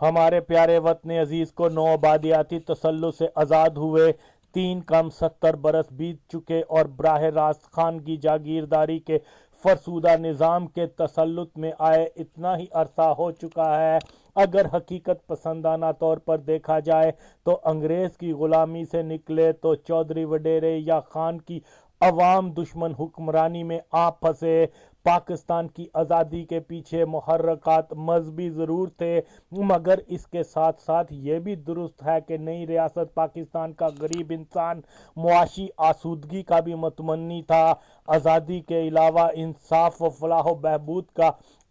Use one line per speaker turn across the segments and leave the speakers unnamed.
ہمارے پیارے وطن عزیز کو نو آبادیاتی تسلط سے آزاد ہوئے 3 کم 70 برس بیت چکے اور براہ راست خانگی جاگیرداری کے فرسودہ نظام کے تسلط میں آئے اتنا ہی عرصہ ہو چکا ہے۔ اگر حقیقت پسندانہ طور پر دیکھا جائے تو انگریز کی غلامی سے نکلے تو چودھری وڈیرے یا خان کی عوام دشمن حکمرانی میں آ پھنسے۔ پاکستان کی آزادی کے پیچھے محرکات مذہبی ضرور تھے، مگر اس کے ساتھ ساتھ یہ بھی درست ہے کہ نئی ریاست پاکستان کا غریب انسان معاشی آسودگی کا بھی متمنی تھا، آزادی کے علاوہ انصاف و فلاح و بہبود کا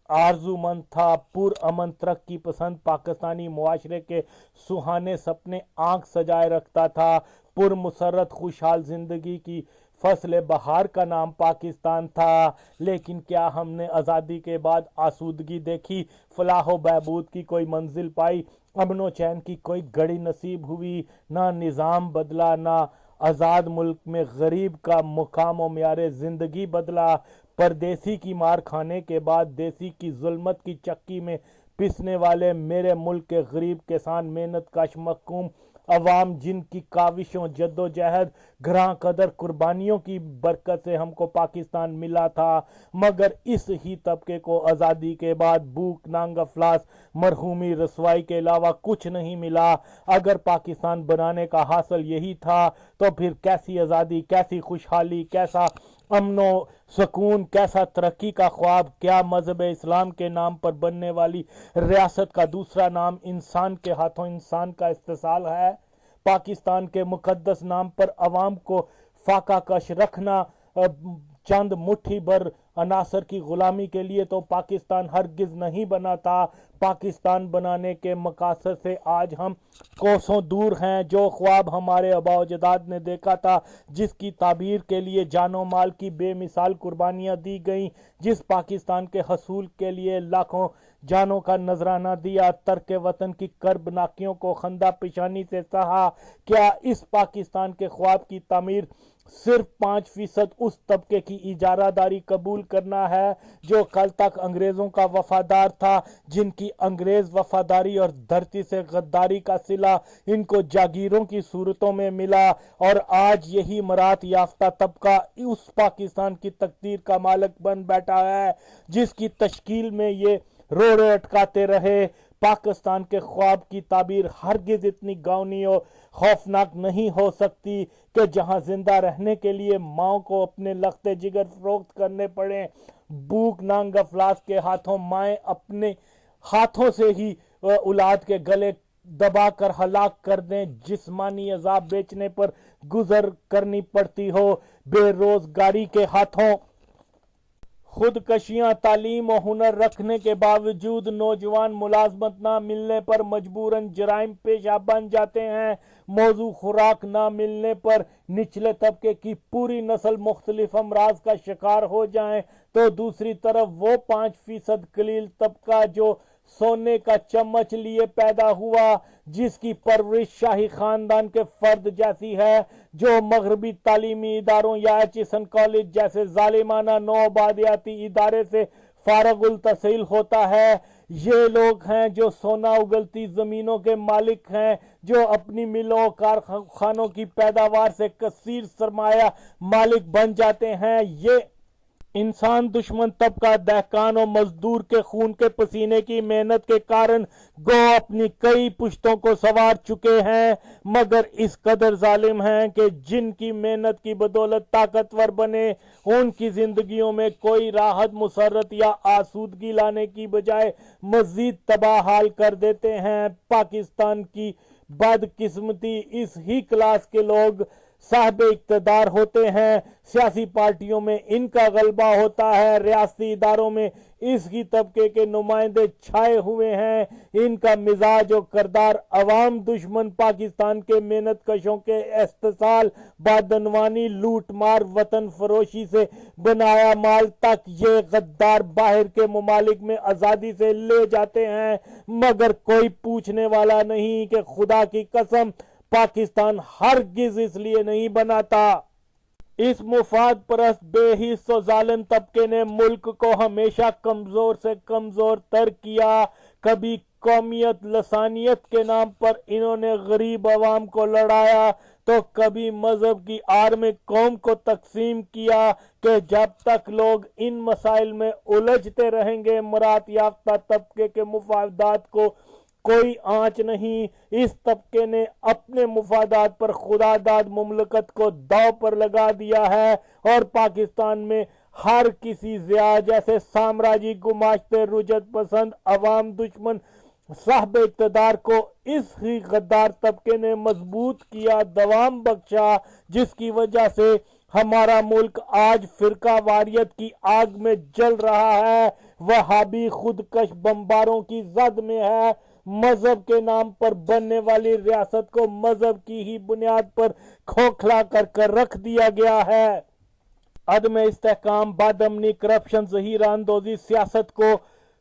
آرزو مند تھا، پرامن ترقی پسند پاکستانی معاشرے کے سہانے سپنے آنکھ سجائے رکھتا تھا، پرمسرت خوشحال زندگی کی فصل بہار کا نام پاکستان تھا۔ لیکن کیا ہم نے آزادی کے بعد آسودگی دیکھی، فلاح و بہبود کی کوئی منزل پائی، امن و چین کی کوئی گھڑی نصیب ہوئی؟ نہ نظام بدلا، نہ آزاد ملک میں غریب کا مقام و معیار زندگی بدلا۔ پردیسی کی مار کھانے کے بعد دیسی کی ظلمت کی چکی میں پسنے والے میرے ملک کے غریب کسان، محنت کش محکوم عوام، جن کی کاوشوں، جد و جہد، گراں قدر قربانیوں کی برکت سے ہم کو پاکستان ملا تھا، مگر اس ہی طبقے کو آزادی کے بعد بھوک، ننگ، افلاس، مرحومی، رسوائی کے علاوہ کچھ نہیں ملا۔ اگر پاکستان بنانے کا حاصل یہی تھا تو پھر کیسی آزادی، کیسی خوشحالی، کیسا امن و سکون، کیسا ترقی کا خواب؟ کیا مذہب اسلام کے نام پر بننے والی ریاست کا دوسرا نام انسان کے ہاتھوں انسان کا استحصال ہے؟ پاکستان کے مقدس نام پر عوام کو فاقہ کش رکھنا چند مٹھی بھر عناصر کی غلامی کے لیے تو پاکستان ہرگز نہیں بنا تھا۔ پاکستان بنانے کے مقاصد سے آج ہم کوسوں دور ہیں۔ جو خواب ہمارے آباء و اجداد نے دیکھا تھا، جس کی تعبیر کے لیے جان و مال کی بے مثال قربانیاں دی گئیں، جس پاکستان کے حصول کے لیے لاکھوں جانوں کا نذرانہ دیا، ترک وطن کی کربناکیوں کو خندہ پیشانی سے سہا، کیا اس پاکستان کے خواب کی تعمیر صرف 5% اس طبقے کی اجارہ داری قبول کرنا ہے جو کل تک انگریزوں کا وفادار تھا، جن کی انگریز وفاداری اور دھرتی سے غداری کا صلہ ان کو جاگیروں کی صورتوں میں ملا، اور آج یہی مراد یافتہ طبقہ اس پاکستان کی تقدیر کا مالک بن بیٹھا ہے جس کی تشکیل میں یہ روڑے اٹکاتے رہے۔ پاکستان کے خواب کی تعبیر ہرگز اتنی گاؤنی اور خوفناک نہیں ہو سکتی کہ جہاں زندہ رہنے کے لیے ماں کو اپنے لختے جگر فروخت کرنے پڑے، بھوک، ننگ، افلاس کے ہاتھوں مائیں اپنے ہاتھوں سے ہی اولاد کے گلے دبا کر ہلاک کر دیں، جسمانی عذاب بیچنے پر گزر کرنی پڑتی ہو، بے روزگاری کے ہاتھوں خودکشیاں، تعلیم و ہنر رکھنے کے باوجود نوجوان ملازمت نہ ملنے پر مجبوراً جرائم پیشہ بن جاتے ہیں، موضوع خوراک نہ ملنے پر نچلے طبقے کی پوری نسل مختلف امراض کا شکار ہو جائیں، تو دوسری طرف وہ 5% قلیل طبقہ جو سونے کا چمچ لیے پیدا ہوا، جس کی پرورش شاہی خاندان کے فرد جیسی ہے، جو مغربی تعلیمی اداروں یا ایچسن کالج جیسے ظالمانہ نو آبادیاتی ادارے سے فارغ التحصیل ہوتا ہے، یہ لوگ ہیں جو سونا اگلتی زمینوں کے مالک ہیں، جو اپنی ملوں کارخانوں کی پیداوار سے کثیر سرمایہ مالک بن جاتے ہیں۔ یہ انسان دشمن طبقہ دہقان و مزدور کے خون کے پسینے کی محنت کے کارن گو اپنی کئی پشتوں کو سنوار چکے ہیں، مگر اس قدر ظالم ہیں کہ جن کی محنت کی بدولت طاقتور بنے، ان کی زندگیوں میں کوئی راحت، مسرت یا آسودگی لانے کی بجائے مزید تباہ حال کر دیتے ہیں۔ پاکستان کی بدقسمتی، اس ہی کلاس کے لوگ صاحب اقتدار ہوتے ہیں، سیاسی پارٹیوں میں ان کا غلبہ ہوتا ہے، ریاستی اداروں میں اس ہی طبقے کے نمائندے چھائے ہوئے ہیں، ان کا مزاج و کردار عوام دشمن پاکستان کے محنت کشوں کے استحصال، بدعنوانی، لوٹ مار، وطن فروشی سے بنایا مال تک یہ غدار باہر کے ممالک میں آزادی سے لے جاتے ہیں، مگر کوئی پوچھنے والا نہیں کہ خدا کی قسم پاکستان ہرگز اس لیے نہیں بنا تھا۔ اس مفاد پرست بے حس و ظالم طبقے نے ملک کو ہمیشہ کمزور سے کمزور تر کیا، کبھی قومیت لسانیت کے نام پر انہوں نے غریب عوام کو لڑایا تو کبھی مذہب کی آڑ میں قوم کو تقسیم کیا کہ جب تک لوگ ان مسائل میں الجھتے رہیں گے مراد یافتہ طبقے کے مفادات کو کوئی آنچ نہیں۔ اس طبقے نے اپنے مفادات پر خدا داد مملکت کو داؤ پر لگا دیا ہے اور پاکستان میں ہر کسی ضیاء جیسے سامراجی گماشتے رجت پسند عوام دشمن صاحب اقتدار کو اس ہی غدار طبقے نے مضبوط کیا، دوام بخشا، جس کی وجہ سے ہمارا ملک آج فرقہ واریت کی آگ میں جل رہا ہے، وہابی خودکش بمباروں کی زد میں ہے، مذہب کے نام پر بننے والی ریاست کو مذہب کی ہی بنیاد پر کھوکھلا کر رکھ دیا گیا ہے۔ عدم استحکام، بدامنی، کرپشن، ظہیر اندوزی، سیاست کو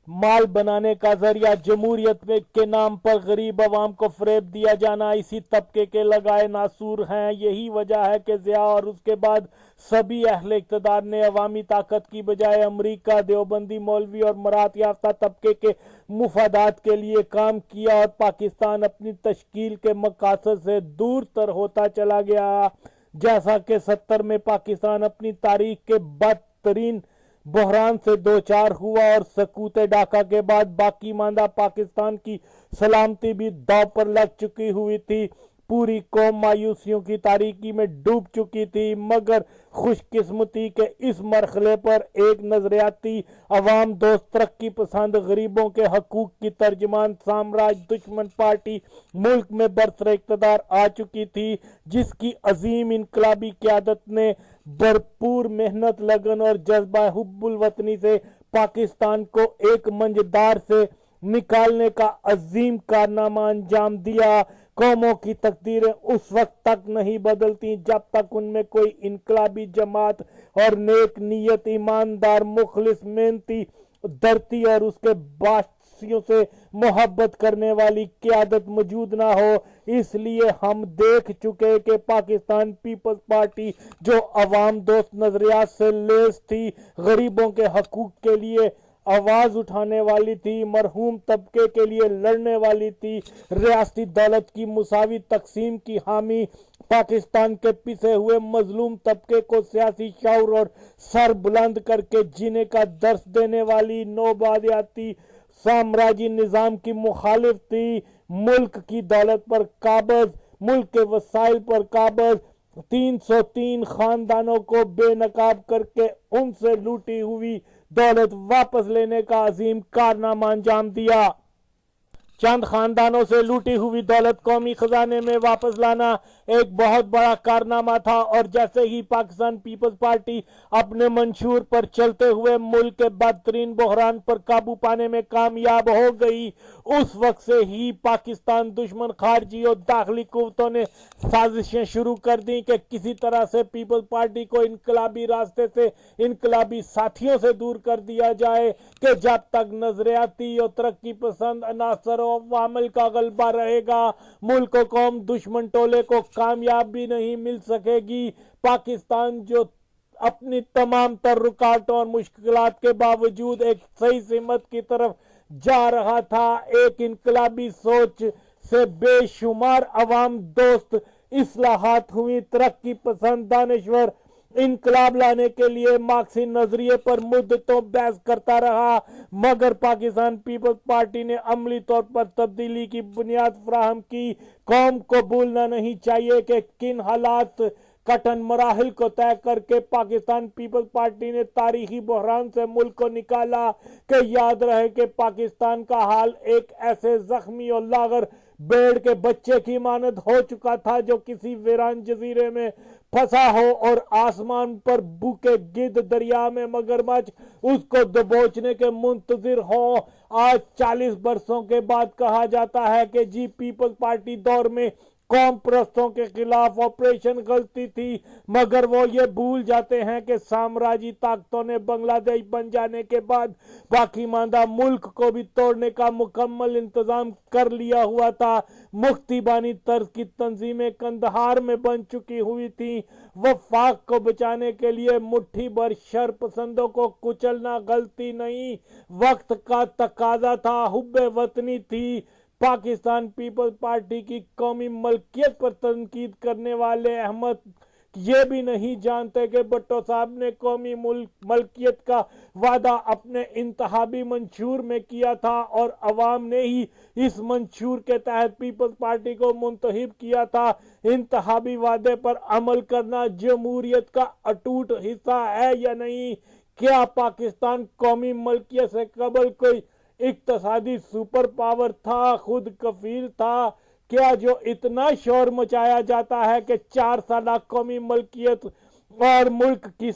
مال بنانے کا ذریعہ، جمہوریت کے نام پر غریب عوام کو فریب دیا جانا اسی طبقے کے لگائے ناصور ہیں۔ یہی وجہ ہے کہ ضیاء اور اس کے بعد سبھی اہل اقتدار نے عوامی طاقت کی بجائے امریکہ، دیوبندی مولوی اور مراد یافتہ طبقے کے مفادات کے لیے کام کیا اور پاکستان اپنی تشکیل کے مقاصد سے دور تر ہوتا چلا گیا۔ جیسا کہ 70 میں پاکستان اپنی تاریخ کے بدترین بحران سے دوچار ہوا اور سقوط ڈھاکہ کے بعد باقی ماندہ پاکستان کی سلامتی بھی داؤ پر لگ چکی ہوئی تھی، پوری قوم مایوسیوں کی تاریکی میں ڈوب چکی تھی، مگر خوش قسمتی کے اس مرحلے پر ایک نظریاتی عوام دوست ترقی پسند غریبوں کے حقوق کی ترجمان سامراج دشمن پارٹی ملک میں برسر اقتدار آ چکی تھی، جس کی عظیم انقلابی قیادت نے بھرپور محنت، لگن اور جذبہ حب الوطنی سے پاکستان کو ایک منجدار سے نکالنے کا عظیم کارنامہ انجام دیا۔ قوموں کی تقدیریں اس وقت تک نہیں بدلتی جب تک ان میں کوئی انقلابی جماعت اور نیک نیت، ایماندار، مخلص، محنتی، دھرتی اور اس کے باشندوں سے محبت کرنے والی قیادت موجود نہ ہو۔ اس لیے ہم دیکھ چکے کہ پاکستان پیپلز پارٹی جو عوام دوست نظریات سے لیس تھی، غریبوں کے حقوق کے لیے آواز اٹھانے والی تھی، مرحوم طبقے کے لیے لڑنے والی تھی، ریاستی دولت کی مساوی تقسیم کی حامی، پاکستان کے پسے ہوئے مظلوم طبقے کو سیاسی شعور اور سر بلند کر کے جینے کا درس دینے والی، نوآبادیاتی سامراجی نظام کی مخالف تھی، ملک کی دولت پر قابض، ملک کے وسائل پر قابض، 303 خاندانوں کو بے نقاب کر کے ان سے لوٹی ہوئی دولت واپس لینے کا عظیم کارنامہ انجام دیا۔ چند خاندانوں سے لوٹی ہوئی دولت قومی خزانے میں واپس لانا ایک بہت بڑا کارنامہ تھا، اور جیسے ہی پاکستان پیپلز پارٹی اپنے منشور پر چلتے ہوئے ملک کے بدترین بحران پر قابو پانے میں کامیاب ہو گئی، اس وقت سے ہی پاکستان دشمن خارجی اور داخلی قوتوں نے سازشیں شروع کر دیں کہ کسی طرح سے پیپلز پارٹی کو انقلابی راستے سے، انقلابی ساتھیوں سے دور کر دیا جائے، کہ جب تک نظریاتی اور ترقی پسند عناصر و عوامل کا غلبہ رہے گا، ملک و قوم دشمن ٹولے کو کامیابی نہیں مل سکے گی۔ پاکستان جو اپنی تمام تر رکاوٹوں اور مشکلات کے باوجود ایک صحیح سمت کی طرف جا رہا تھا، ایک انقلابی سوچ سے بے شمار عوام دوست اصلاحات ہوئی، ترقی پسند دانشور انقلاب لانے کے لیے مارکسی نظریے پر مدتوں بحث کرتا رہا، مگر پاکستان پیپلز پارٹی نے عملی طور پر تبدیلی کی بنیاد فراہم کی۔ قوم کو بھولنا نہیں چاہیے کہ کن حالات کٹن مراحل کو طے کر کے پاکستان پیپلز پارٹی نے تاریخی بحران سے ملک کو نکالا، کہ یاد رہے کہ پاکستان کا حال ایک ایسے زخمی اور لاغر بیڑ کے بچے کی مانند ہو چکا تھا جو کسی ویران جزیرے میں پھنسا ہو اور آسمان پر بھوکے گدھ، دریا میں مگرمچھ اس کو دبوچنے کے منتظر ہو۔ آج 40 برسوں کے بعد کہا جاتا ہے کہ جی پیپلز پارٹی دور میں قوم پرستوں کے خلاف آپریشن غلطی تھی، مگر وہ یہ بھول جاتے ہیں کہ سامراجی طاقتوں نے بنگلہ دیش بن جانے کے بعد باقی ماندہ ملک کو بھی توڑنے کا مکمل انتظام کر لیا ہوا تھا۔ مفتی بانی طرز کی تنظیمیں قندھار میں بن چکی ہوئی تھیں۔ وفاق کو بچانے کے لیے مٹھی بھر شر پسندوں کو کچلنا غلطی نہیں، وقت کا تقاضا تھا، حب وطنی تھی۔ پاکستان پیپلز پارٹی کی قومی ملکیت پر تنقید کرنے والے احمد یہ بھی نہیں جانتے کہ بھٹو صاحب نے قومی ملکیت کا وعدہ اپنے انتخابی منشور میں کیا تھا اور عوام نے ہی اس منشور کے تحت پیپلز پارٹی کو منتخب کیا تھا۔ انتخابی وعدے پر عمل کرنا جمہوریت کا اٹوٹ حصہ ہے یا نہیں؟ کیا پاکستان قومی ملکیت سے قبل کوئی اقتصادی سپر پاور تھا، خود کفیل تھا؟ کیا جو اتنا شور مچایا جاتا ہے کہ 4 سالہ قومی ملکیت اور ملک کی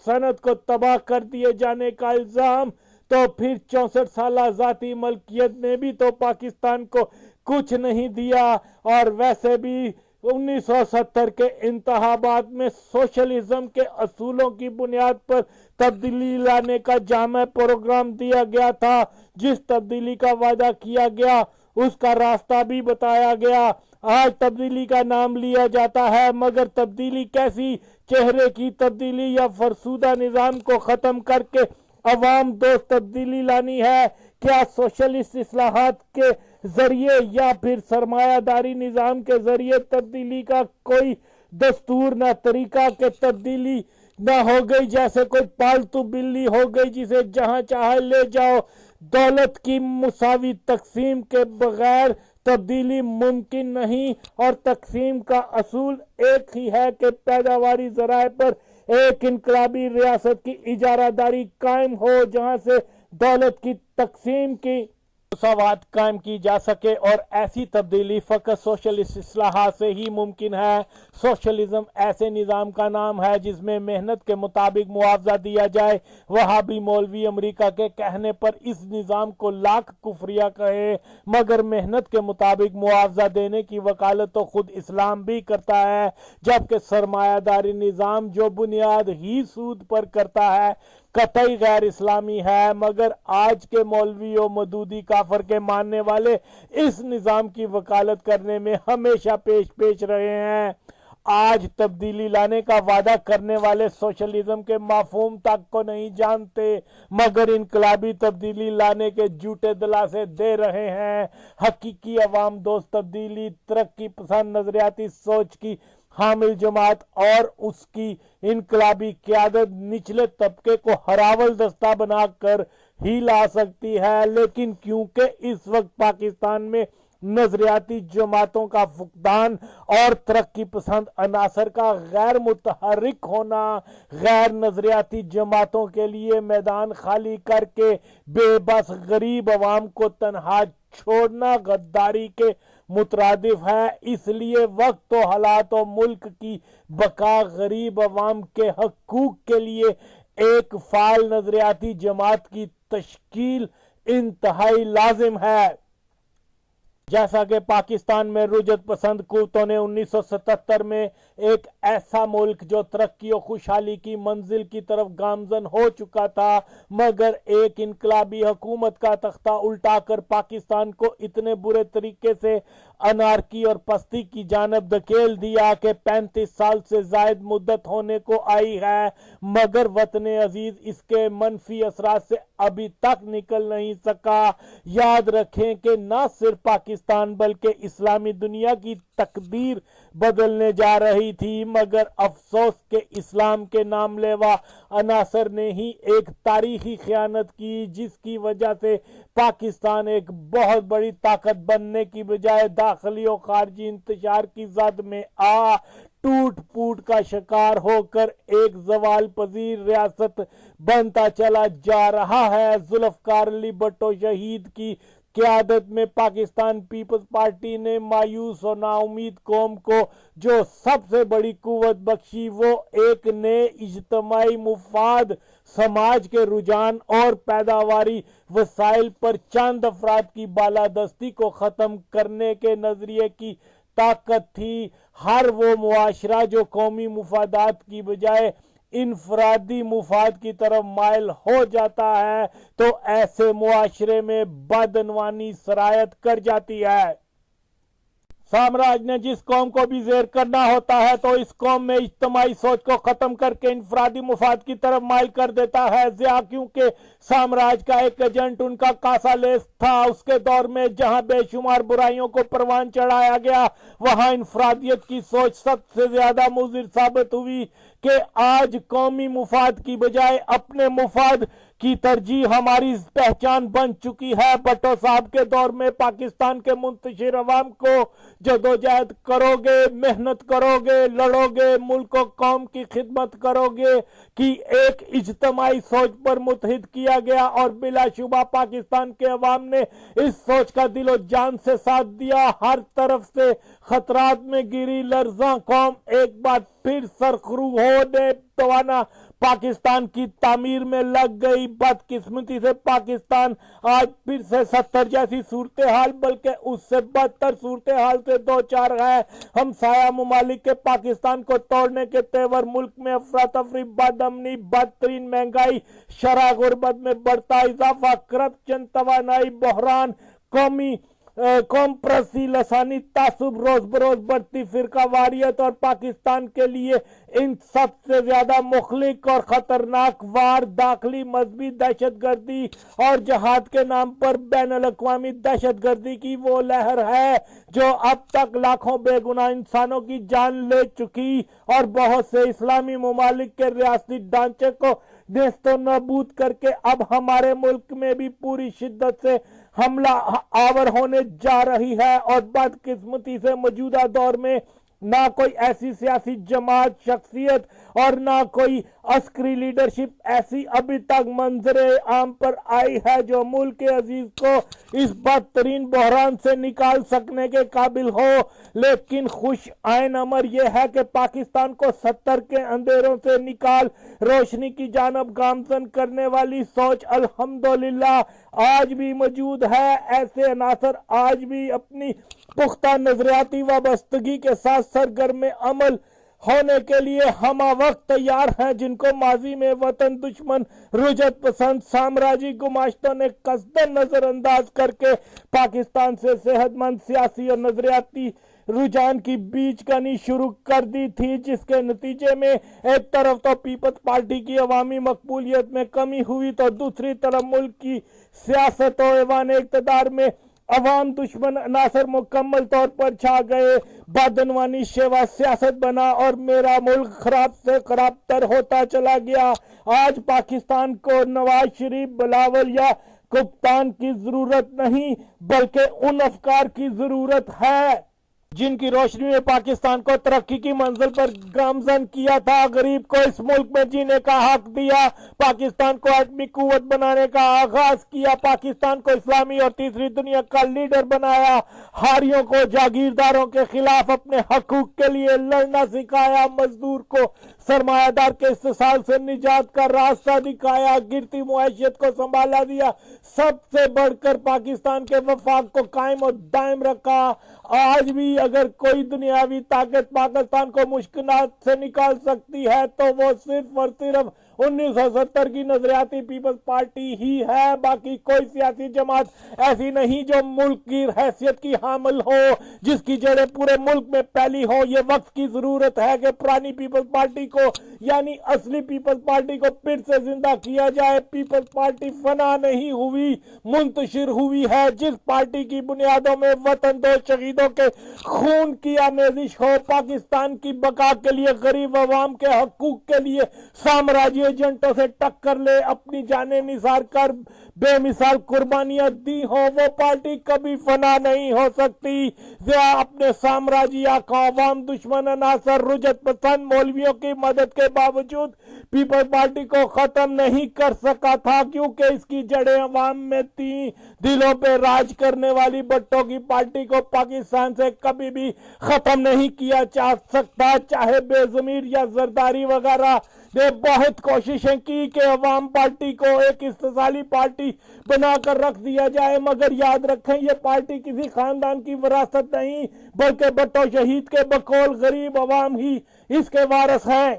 صنعت کو تباہ کر دیے جانے کا الزام، تو پھر 64 سالہ ذاتی ملکیت نے بھی تو پاکستان کو کچھ نہیں دیا۔ اور ویسے بھی 1970 کے انتخابات میں سوشلزم کے اصولوں کی بنیاد پر تبدیلی لانے کا جامع پروگرام دیا گیا تھا۔ جس تبدیلی کا وعدہ کیا گیا اس کا راستہ بھی بتایا گیا۔ آج تبدیلی کا نام لیا جاتا ہے، مگر تبدیلی کیسی؟ چہرے کی تبدیلی یا فرسودہ نظام کو ختم کر کے عوام دوست تبدیلی لانی ہے؟ کیا سوشلسٹ اصلاحات کے ذریعے یا پھر سرمایہ داری نظام کے ذریعے تبدیلی کا کوئی دستور نہ طریقہ کہ تبدیلی نہ ہو گئی جیسے کوئی پالتو بلی ہو گئی جسے جہاں چاہے لے جاؤ؟ دولت کی مساوی تقسیم کے بغیر تبدیلی ممکن نہیں، اور تقسیم کا اصول ایک ہی ہے کہ پیداواری ذرائع پر ایک انقلابی ریاست کی اجارہ داری قائم ہو جہاں سے دولت کی تقسیم کی مساوات قائم کی جا سکے، اور ایسی تبدیلی فقط سوشلسٹ اصلاحات سے ہی ممکن ہے۔ سوشلزم ایسے نظام کا نام ہے جس میں محنت کے مطابق معاوضہ دیا جائے۔ وہابی مولوی امریکہ کے کہنے پر اس نظام کو لاکھ کفریہ کہے، مگر محنت کے مطابق معاوضہ دینے کی وکالت تو خود اسلام بھی کرتا ہے، جبکہ سرمایہ داری نظام جو بنیاد ہی سود پر کرتا ہے قطعی غیر اسلامی ہے۔ مگر آج کے مولوی و مودودی کافر کے ماننے والے اس نظام کی وکالت کرنے میں ہمیشہ پیش رہے ہیں۔ آج تبدیلی لانے کا وعدہ کرنے والے سوشلزم کے مفہوم تک کو نہیں جانتے، مگر انقلابی تبدیلی لانے کے جھوٹے دلاسے دے رہے ہیں۔ حقیقی عوام دوست تبدیلی ترقی پسند نظریاتی سوچ کی حامل جماعت اور اس کی انقلابی قیادت نچلے طبقے کو ہراول دستہ بنا کر ہی لا سکتی ہے، لیکن کیونکہ اس وقت پاکستان میں نظریاتی جماعتوں کا فقدان اور ترقی پسند عناصر کا غیر متحرک ہونا غیر نظریاتی جماعتوں کے لیے میدان خالی کر کے بے بس غریب عوام کو تنہا چھوڑنا غداری کے مترادف ہے۔ اس لیے وقت و حالات و ملک کی بقا غریب عوام کے حقوق کے لیے ایک فعال نظریاتی جماعت کی تشکیل انتہائی لازم ہے۔ جیسا کہ پاکستان میں رجعت پسند قوتوں نے 1977 میں ایک ایسا ملک جو ترقی و خوشحالی کی منزل کی طرف گامزن ہو چکا تھا، مگر ایک انقلابی حکومت کا تختہ الٹا کر پاکستان کو اتنے برے طریقے سے انارکی اور پستی کی جانب دھکیل دیا کہ 35 سال سے زائد مدت ہونے کو آئی ہے، مگر وطن عزیز اس کے منفی اثرات سے ابھی تک نکل نہیں سکا۔ یاد رکھیں کہ نہ صرف پاکستان بلکہ اسلامی دنیا کی تقدیر بدلنے جا رہی تھی، مگر افسوس کہ اسلام کے نام لیوا عناصر نے ہی ایک تاریخی خیانت کی، جس کی وجہ سے پاکستان ایک بہت بڑی طاقت بننے کی بجائے داخلی و خارجی انتشار کی زد میں ٹوٹ پوٹ کا شکار ہو کر ایک زوال پذیر ریاست بنتا چلا جا رہا ہے۔ ذوالفقار علی بھٹو شہید کی قیادت میں پاکستان پیپلز پارٹی نے مایوس و نا امید قوم کو جو سب سے بڑی قوت بخشی، وہ ایک نئے اجتماعی مفاد، سماج کے رجحان اور پیداواری وسائل پر چند افراد کی بالادستی کو ختم کرنے کے نظریے کی طاقت تھی، ہر وہ معاشرہ جو قومی مفادات کی بجائے انفرادی مفاد کی طرف مائل ہو جاتا ہے تو ایسے معاشرے میں بدعنوانی سرایت کر جاتی ہے۔ سامراج نے جس قوم کو بھی زیر کرنا ہوتا ہے تو اس قوم میں اجتماعی سوچ کو ختم کر کے انفرادی مفاد کی طرف مائل کر دیتا ہے۔ ضیاء کیونکہ سامراج کا ایک ایجنٹ ان کا کاسا لیس تھا، اس کے دور میں جہاں بے شمار برائیوں کو پروان چڑھایا گیا وہاں انفرادیت کی سوچ سب سے زیادہ مضر ثابت ہوئی کہ آج قومی مفاد کی بجائے اپنے مفاد کی ترجیح ہماری پہچان بن چکی ہے۔ بھٹو صاحب کے دور میں پاکستان کے منتشر عوام کو جدوجہد کرو گے، محنت کرو گے، لڑو گے، ملک و قوم کی خدمت کرو گے کی ایک اجتماعی سوچ پر متحد کیا گیا اور بلا شبہ پاکستان کے عوام نے اس سوچ کا دل و جان سے ساتھ دیا۔ ہر طرف سے خطرات میں گری لرزاں قوم ایک بار پھر سرخرو ہونے توانا پاکستان کی تعمیر میں لگ گئی۔ بدقسمتی سے پاکستان آج پھر سے 70 جیسی صورتحال بلکہ اس سے بدتر صورتحال سے دوچار ہے۔ ہمسایہ ممالک کے پاکستان کو توڑنے کے تیور ملک میں افراتفری، بد امنی، بدترین مہنگائی، شرح غربت میں بڑھتا اضافہ، کرپشن، توانائی بحران، قوم پرستی، لسانی تعصب، روز بروز بڑھتی فرقہ واریت اور پاکستان کے لیے ان سب سے زیادہ مخلق اور خطرناک وار داخلی مذہبی دہشت گردی اور جہاد کے نام پر بین الاقوامی دہشت گردی کی وہ لہر ہے جو اب تک لاکھوں بے گناہ انسانوں کی جان لے چکی اور بہت سے اسلامی ممالک کے ریاستی ڈھانچے کو نیست و نابود کر کے اب ہمارے ملک میں بھی پوری شدت سے حملہ آور ہونے جا رہی ہے۔ اور بدقسمتی سے موجودہ دور میں نہ کوئی ایسی سیاسی جماعت، شخصیت اور نہ کوئی عسکری لیڈرشپ ایسی ابھی تک منظر عام پر آئی ہے جو ملک عزیز کو اس بدترین بحران سے نکال سکنے کے قابل ہو۔ لیکن خوش عین امر یہ ہے کہ پاکستان کو 70 کے اندھیروں سے نکال روشنی کی جانب گامزن کرنے والی سوچ الحمدللہ آج بھی موجود ہے۔ ایسے عناصر آج بھی اپنی پختہ نظریاتی وابستگی کے ساتھ سرگرم عمل ہونے کے لیے ہمہ وقت تیار ہیں، جن کو ماضی میں وطن دشمن، رجعت پسند، سامراجی گماشتوں نے قصدن نظر انداز کر کے پاکستان سے صحت مند سیاسی اور نظریاتی رجحان کی بیج کنی شروع کر دی تھی، جس کے نتیجے میں ایک طرف تو پیپلز پارٹی کی عوامی مقبولیت میں کمی ہوئی تو دوسری طرف ملک کی سیاست و ایوان اقتدار میں عوام دشمن عناصر مکمل طور پر چھا گئے۔ بدعنوانی شیوا سیاست بنا اور میرا ملک خراب سے خراب تر ہوتا چلا گیا۔ آج پاکستان کو نواز شریف، بلاول یا کپتان کی ضرورت نہیں بلکہ ان افکار کی ضرورت ہے جن کی روشنی میں پاکستان کو ترقی کی منزل پر گامزن کیا تھا، غریب کو اس ملک میں جینے کا حق دیا، پاکستان کو ایٹمی قوت بنانے کا آغاز کیا، پاکستان کو اسلامی اور تیسری دنیا کا لیڈر بنایا، ہاریوں کو جاگیرداروں کے خلاف اپنے حقوق کے لیے لڑنا سکھایا، مزدور کو سرمایہ دار کے استحصال سے نجات کا راستہ دکھایا، گرتی معیشت کو سنبھالا دیا، سب سے بڑھ کر پاکستان کے وفاق کو قائم و دائم رکھا۔ آج بھی اگر کوئی دنیاوی طاقت پاکستان کو مشکلات سے نکال سکتی ہے تو وہ صرف اور صرف 1970 کی نظریاتی پیپلز پارٹی ہی ہے۔ باقی کوئی سیاسی جماعت ایسی نہیں جو ملک کی حیثیت کی حامل ہو، جس کی جڑیں پورے ملک میں پھیلی ہو۔ یہ وقت کی ضرورت ہے کہ پرانی پیپلز پارٹی کو یعنی اصلی پیپلز پارٹی کو پھر سے زندہ کیا جائے۔ پیپلز پارٹی فنا نہیں ہوئی، منتشر ہوئی ہے، جس پارٹی کی بنیادوں میں وطن دوست شہیدوں کے خون کی آمیزش ہو، پاکستان کی بقا کے لیے، غریب عوام کے حقوق کے لیے سامراجی ایجنٹوں سے ٹکر لے، اپنی جانیں نثار کر بے مثال قربانیاں دی ہوں، وہ پارٹی کبھی فنا نہیں ہو سکتی۔ ضیاء اپنے سامراجی آقا، عوام دشمن عناصر، رجعت پسند مولویوں کی مدد کے باوجود پیپل پارٹی کو ختم نہیں کر سکا تھا، کیونکہ اس کی جڑیں عوام میں تھیں۔ دلوں پہ راج کرنے والی بھٹو کی پارٹی کو پاکستان سے کبھی بھی ختم نہیں کیا جا سکتا، چاہے بے ضمیر یا زرداری وغیرہ نے بہت کوششیں کی کہ عوام پارٹی کو ایک استحصالی پارٹی بنا کر رکھ دیا جائے، مگر یاد رکھیں یہ پارٹی کسی خاندان کی وراثت نہیں، بلکہ بھٹو شہید کے بقول غریب عوام ہی اس کے وارث ہیں۔